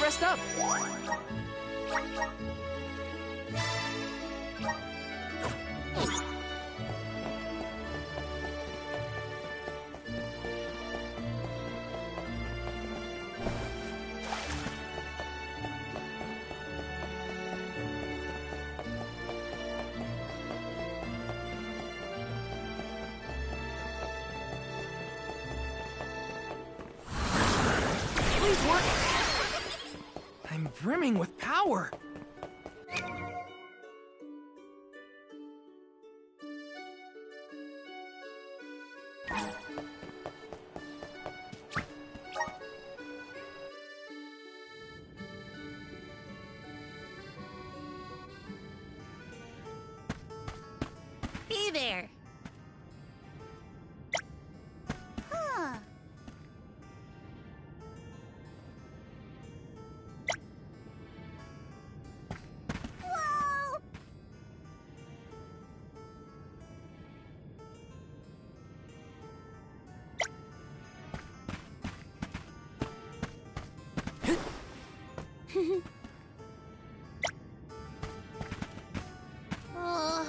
rest up. Please work. I'm brimming with power. Hey there. Huh. Whoa! Oh.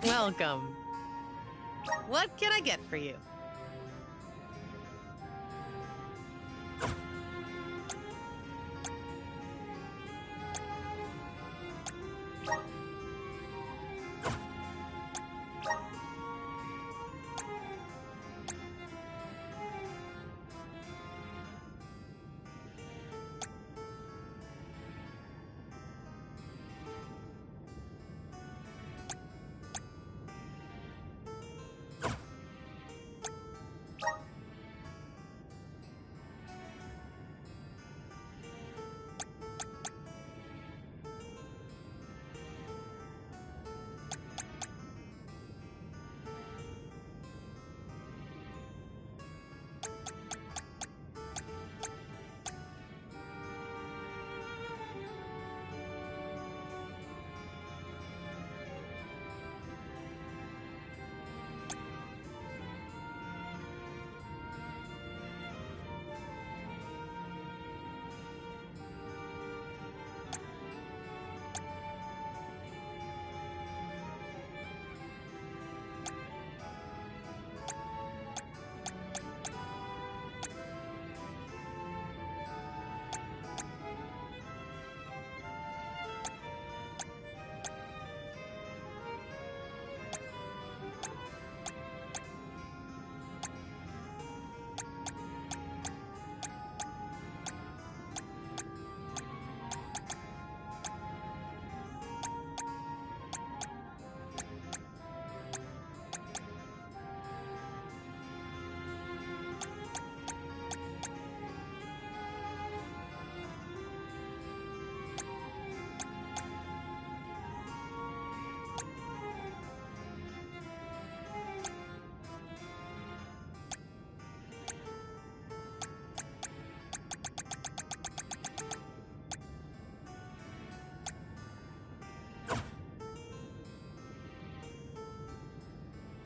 Welcome. What can I get for you?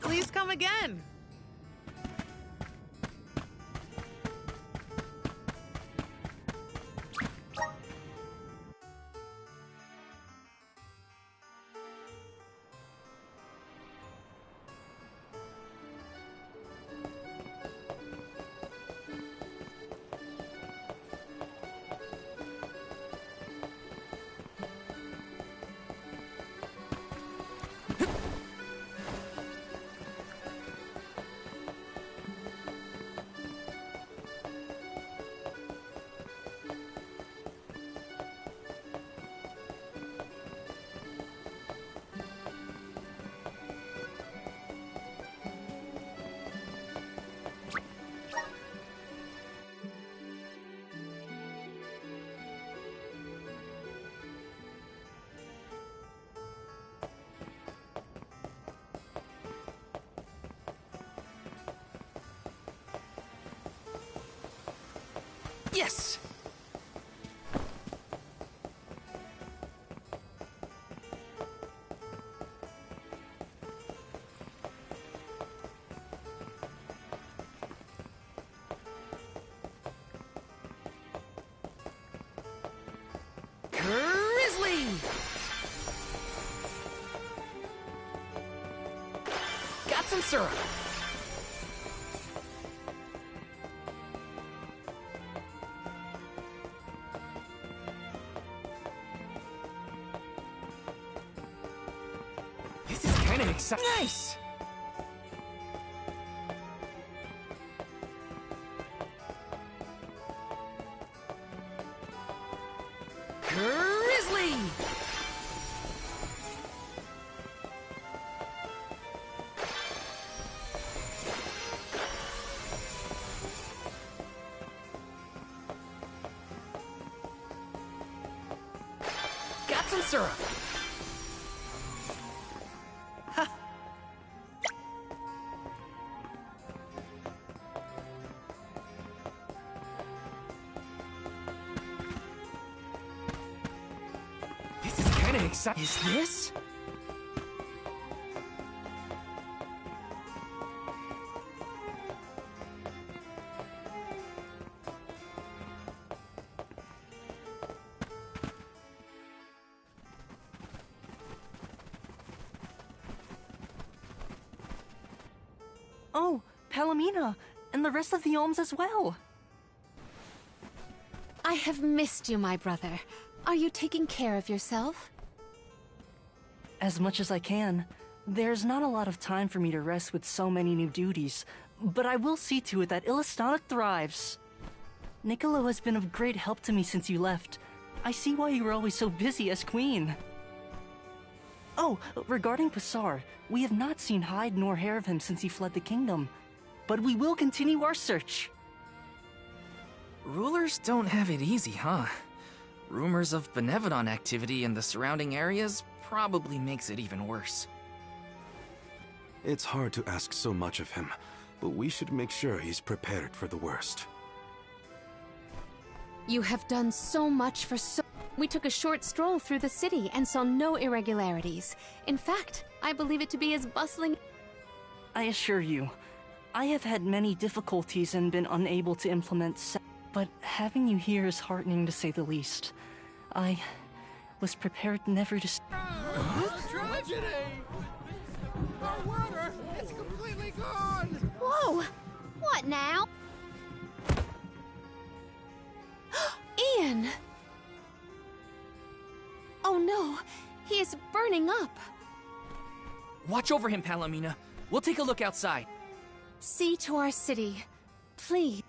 Please come again. Yes! Grizzly! Got some syrup. This is kind of exciting. Nice! Grizzly! Got some syrup. This is kind of exciting. Is this? Oh, Palomina, and the rest of the Olms as well. I have missed you, my brother. Are you taking care of yourself? As much as I can. There's not a lot of time for me to rest with so many new duties, but I will see to it that Illistana thrives. Niccolo has been of great help to me since you left. I see why you were always so busy as queen. Oh, regarding Passar, we have not seen hide nor hair of him since he fled the kingdom. But we will continue our search. Rulers don't have it easy, huh? Rumors of Benevodon activity in the surrounding areas probably makes it even worse. It's hard to ask so much of him, but we should make sure he's prepared for the worst. You have done so much for so... We took a short stroll through the city and saw no irregularities. In fact, I believe it to be as bustling... I assure you, I have had many difficulties and been unable to implement but having you here is heartening to say the least. I was prepared never to... Tragedy! Our water, it's completely gone! Whoa! What now? Ian! Oh no, he is burning up. Watch over him, Palomina. We'll take a look outside. See to our city, please.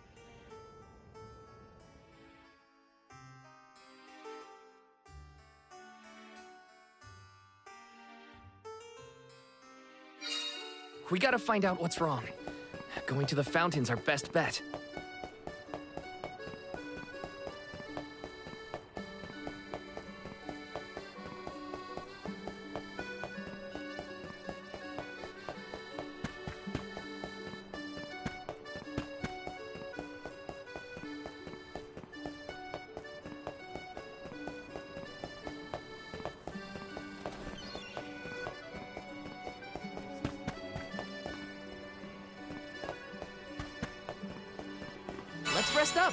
We gotta find out what's wrong. Going to the fountain's our best bet. Let's rest up.